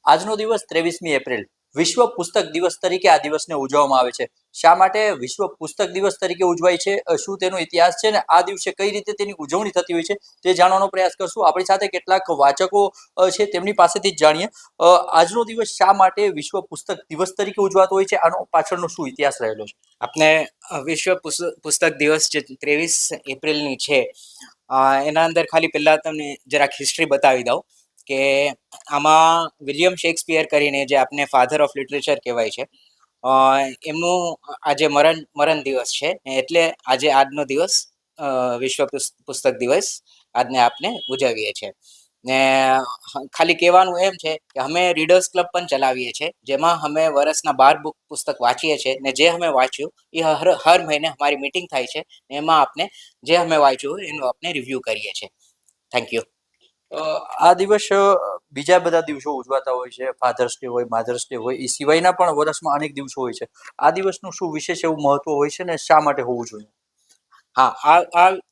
આજનો દિવસ 23મી એપ્રિલ વિશ્વ પુસ્તક દિવસ તરીકે આ દિવસને ઉજવવામાં આવે છે. શા માટે વિશ્વ પુસ્તક દિવસ તરીકે ઉજવાય છે, શું તેનો ઇતિહાસ છે ને આ દિવસે કઈ રીતે તેની ઉજવણી થતી હોય છે તે જાણવાનો પ્રયાસ કરશું. આપણી સાથે કેટલાક વાચકો છે, તેમની પાસેથી જ જાણીએ. આજનો દિવસ શા માટે વિશ્વ પુસ્તક દિવસ તરીકે ઉજવાતો હોય છે, આનો પાછળનો શું ઇતિહાસ રહેલો છે? આપણે વિશ્વ પુસ્તક દિવસ જે 23 એપ્રિલની છે, એના અંદર ખાલી પહેલાં તમને જરાક હિસ્ટ્રી બતાવી દઉં કે આમાં વિલિયમ શેક્સપિયર કરીને, જે આપને ફાધર ઓફ લિટરેચર કહેવાય છે, એમનું આજે મરણ દિવસ છે. એટલે આજે આજનો દિવસ વિશ્વ પુસ્તક દિવસ આજને આપણે ઉજવીએ છીએ. ને ખાલી કહેવાનું એમ છે કે અમે રીડર્સ ક્લબ પણ ચલાવીએ છીએ, જેમાં અમે વર્ષના 12 પુસ્તક વાંચીએ છીએ. ને જે અમે વાંચ્યું એ હર મહિને અમારી મીટિંગ થાય છે. એમાં આપણે જે અમે વાંચ્યું એનું આપણે રિવ્યૂ કરીએ છીએ. Thank you. આ દિવસ બીજા બધા દિવસો ઉજવાતા હોય છે, ફાધર્સ ડે હોય, મધર્સ ડે હોય, એ સિવાયના પણ વર્ષમાં અનેક દિવસો હોય છે. આ દિવસનું શું વિશેષ એવું મહત્વ હોય છે ને શા માટે હોવું જોઈએ? હા,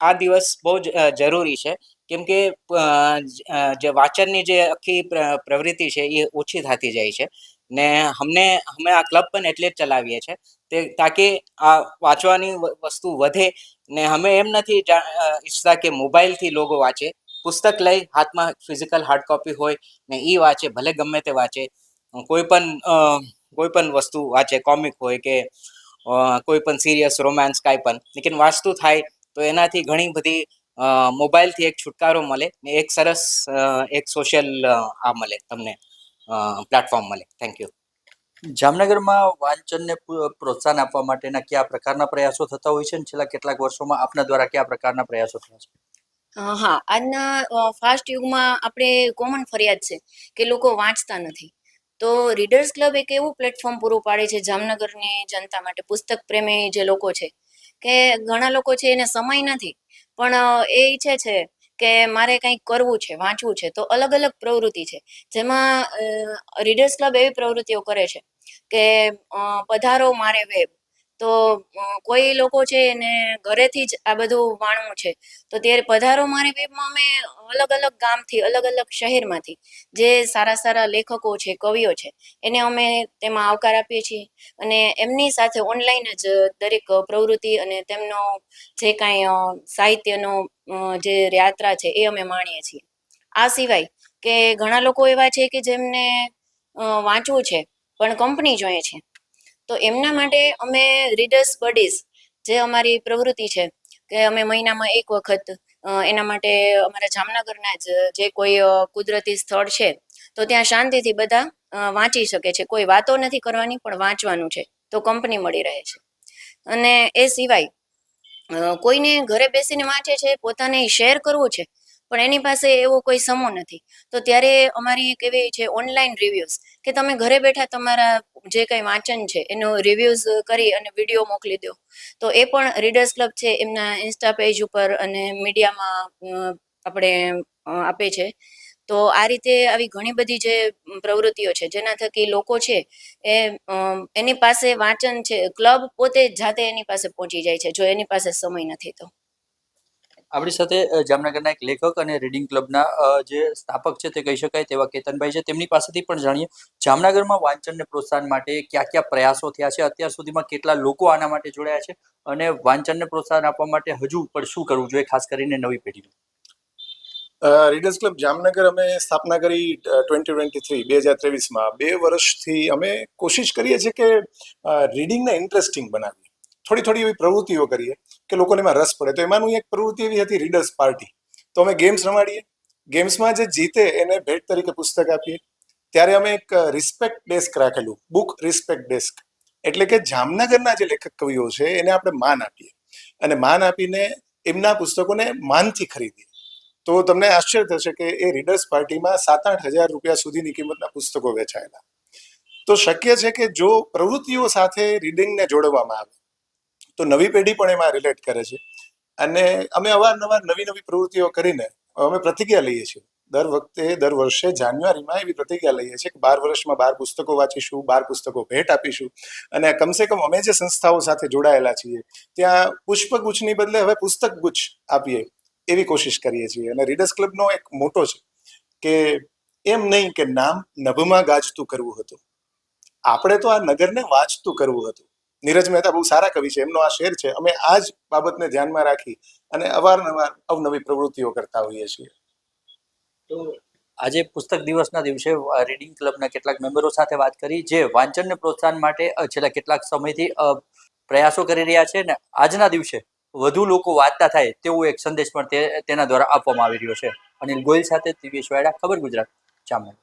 આ દિવસ બહુ જ જરૂરી છે, કેમ કે જે વાંચનની જે આખી પ્રવૃત્તિ છે એ ઓછી થતી જાય છે. ને અમે આ ક્લબ પણ એટલે જ ચલાવીએ છીએ તાકી આ વાંચવાની વસ્તુ વધે. ને અમે એમ નથી ઈચ્છતા કે મોબાઈલથી લોકો વાંચે. પુસ્તક લઈ હાથમાં ફિઝિકલ હાર્ડ કોપી હોય ને એ વાંચે, ભલે ગમે તે વાંચે. કોઈ પણ વસ્તુ વાંચે, કોમિક હોય કે કોઈ પણ સિરિયસ રોમાન્સ, કાંઈ પણ, લેકિન વાંચતું થાય તો એનાથી ઘણી બધી મોબાઈલથી એક છુટકારો મળે ને એક સરસ એક સોશિયલ આ મળે, તમને પ્લેટફોર્મ મળે. Thank you. જામનગરમાં વાંચનને પ્રોત્સાહન આપવા માટેના કયા પ્રકારના પ્રયાસો થતા હોય છે અને છેલ્લા કેટલાક વર્ષોમાં આપના દ્વારા કયા પ્રકારના પ્રયાસો થયા છે? હા, આજના ફાસ્ટ યુગમાં આપણે કોમન ફરિયાદ છે કે લોકો વાંચતા નથી. તો રીડર્સ ક્લબ એક એવું પ્લેટફોર્મ પૂરું પાડે છે જામનગરની જનતા માટે, પુસ્તક પ્રેમી જે લોકો છે, કે ઘણા લોકો છે એને સમય નથી, પણ એ ઈચ્છે છે કે મારે કંઈક કરવું છે, વાંચવું છે. તો અલગ અલગ પ્રવૃત્તિ છે, જેમાં રીડર્સ ક્લબ એવી પ્રવૃત્તિઓ કરે છે કે પધારો મારે વેબ. તો કોઈ લોકો છે એને ઘરેથી જ આ બધું વાણવું છે, તો ત્યારે પધારો મારી વેબમાં અમે અલગ અલગ ગામથી, અલગ અલગ શહેરમાંથી જે સારા સારા લેખકો છે, કવિઓ છે, એને અમે તેમાં આવકાર આપીએ છીએ. અને એમની સાથે ઓનલાઈન જ દરેક પ્રવૃત્તિ અને તેમનો જે કાંઈ સાહિત્યનો જે યાત્રા છે એ અમે માણીએ છીએ. આ સિવાય કે ઘણા લોકો એવા છે કે જેમને વાંચવું છે પણ કંપની જોઈએ છે, તો એમના માટે અમે રીડર્સ બડીઝ જે અમારી પ્રવૃત્તિ છે કે અમે મહિનામાં એક વખત એના માટે અમારા જામનગરના જે કોઈ કુદરતી સ્થળ છે તો ત્યાં શાંતિથી બધા વાંચી શકે છે. કોઈ વાતો નથી કરવાની, પણ વાંચવાનું છે, તો કંપની મળી રહે છે. અને એ સિવાય કોઈને ઘરે બેસીને વાંચે છે, પોતાને શેર કરવું છે, પણ એની પાસે એવો કોઈ સમૂહ નથી, તો ત્યારે અમારી એક એવી છે ઓનલાઈન રિવ્યુઝ, કે તમે ઘરે બેઠા તમારા જે કંઈ વાંચન છે એનો રિવ્યુઝ કરી અને વિડીયો મોકલી દો. તો એ પણ રીડર્સ ક્લબ છે એમના ઇન્સ્ટા પેજ ઉપર અને મીડિયામાં આપણે આપે છે. તો આ રીતે આવી ઘણી બધી જે પ્રવૃત્તિઓ છે જેના થકી લોકો છે એ એની પાસે વાંચન છે, ક્લબ પોતે જાતે એની પાસે પહોંચી જાય છે જો એની પાસે સમય નથી તો. આપણી સાથે જામનગરના એક લેખક અને રીડિંગ ક્લબના જે સ્થાપક છે તે કહી શકાય તેવા કેતનભાઈ છે, તેમની પાસેથી પણ જાણીએ જામનગરમાં વાંચનને પ્રોત્સાહન માટે કયા કયા પ્રયાસો થયા છે, અત્યાર સુધીમાં કેટલા લોકો આના માટે જોડાયા છે અને વાંચનને પ્રોત્સાહન આપવા માટે હજુ પણ શું કરવું જોઈએ, ખાસ કરીને નવી પેઢીને? રીડર્સ ક્લબ જામનગર અમે સ્થાપના કરી 2023 2 વર્ષથી અમે કોશિશ કરીએ છીએ કે રીડિંગને ઇન્ટરેસ્ટિંગ બનાવીએ, થોડી થોડી એવી પ્રવૃત્તિઓ કરીએ કે લોકોને એમાં રસ પડે. તો એમાંનું એક પ્રવૃત્તિ એવી હતી રીડર્સ પાર્ટી. તો અમે ગેમ્સ રમાડીએ, ગેમ્સમાં જે જીતે એને ભેટ તરીકે પુસ્તક આપીએ. ત્યારે અમે એક રિસ્પેક્ટ ડેસ્ક રાખેલું, બુક રિસ્પેક્ટ ડેસ્ક, એટલે કે જામનગરના જે લેખક કવિઓ છે એને આપણે માન આપીએ અને માન આપીને એમના પુસ્તકોને માનથી ખરીદીએ. તો તમને આશ્ચર્ય થશે કે એ રીડર્સ પાર્ટીમાં 7-8 હજાર રૂપિયા સુધીની કિંમતના પુસ્તકો વેચાયેલા. તો શક્ય છે કે જો પ્રવૃત્તિઓ સાથે રીડિંગને જોડવામાં આવે તો નવી પેઢી પણ એમાં રિલેટ કરે છે. અને અમે અવારનવાર નવી નવી પ્રવૃત્તિઓ કરીને અમે પ્રતિજ્ઞા લઈએ છીએ. દર વર્ષે જાન્યુઆરીમાં એવી પ્રતિજ્ઞા લઈએ છીએ કે 12 વર્ષમાં 12 પુસ્તકો વાંચીશું, 12 પુસ્તકો ભેટ આપીશું. અને કમસે કમ અમે જે સંસ્થાઓ સાથે જોડાયેલા છીએ ત્યાં પુષ્પગુચ્છની બદલે હવે પુસ્તક ગુચ્છ આપીએ એવી કોશિશ કરીએ છીએ. અને રીડર્સ ક્લબનો એક મોટો છે કે એમ નહીં કે નામ નભમાં ગાજતું કરવું હતું. આપણે તો આ નગરને વાંચતું કરવું હતું. નીરજ મહેતા બહુ સારા કવિ છે, એમનો આ શેર છે. અમે આ જ બાબતને ધ્યાનમાં રાખી અને અવારનવાર અવનવી પ્રવૃત્તિઓ કરતા હોઈએ છીએ. તો આજે પુસ્તક દિવસના દિવસે રીડિંગ ક્લબના કેટલાક મેમ્બરો સાથે વાત કરી, જે વાંચનને પ્રોત્સાહન માટે છેલ્લા કેટલાક સમયથી પ્રયાસો કરી રહ્યા છે ને આજના દિવસે વધુ લોકો વાંચતા થાય તેવો એક સંદેશ પણ તેના દ્વારા આપવામાં આવી રહ્યો છે. અનિલ ગોયલ સાથે દિવ્યેશ વાયડા, ખબર ગુજરાત, જામનગર.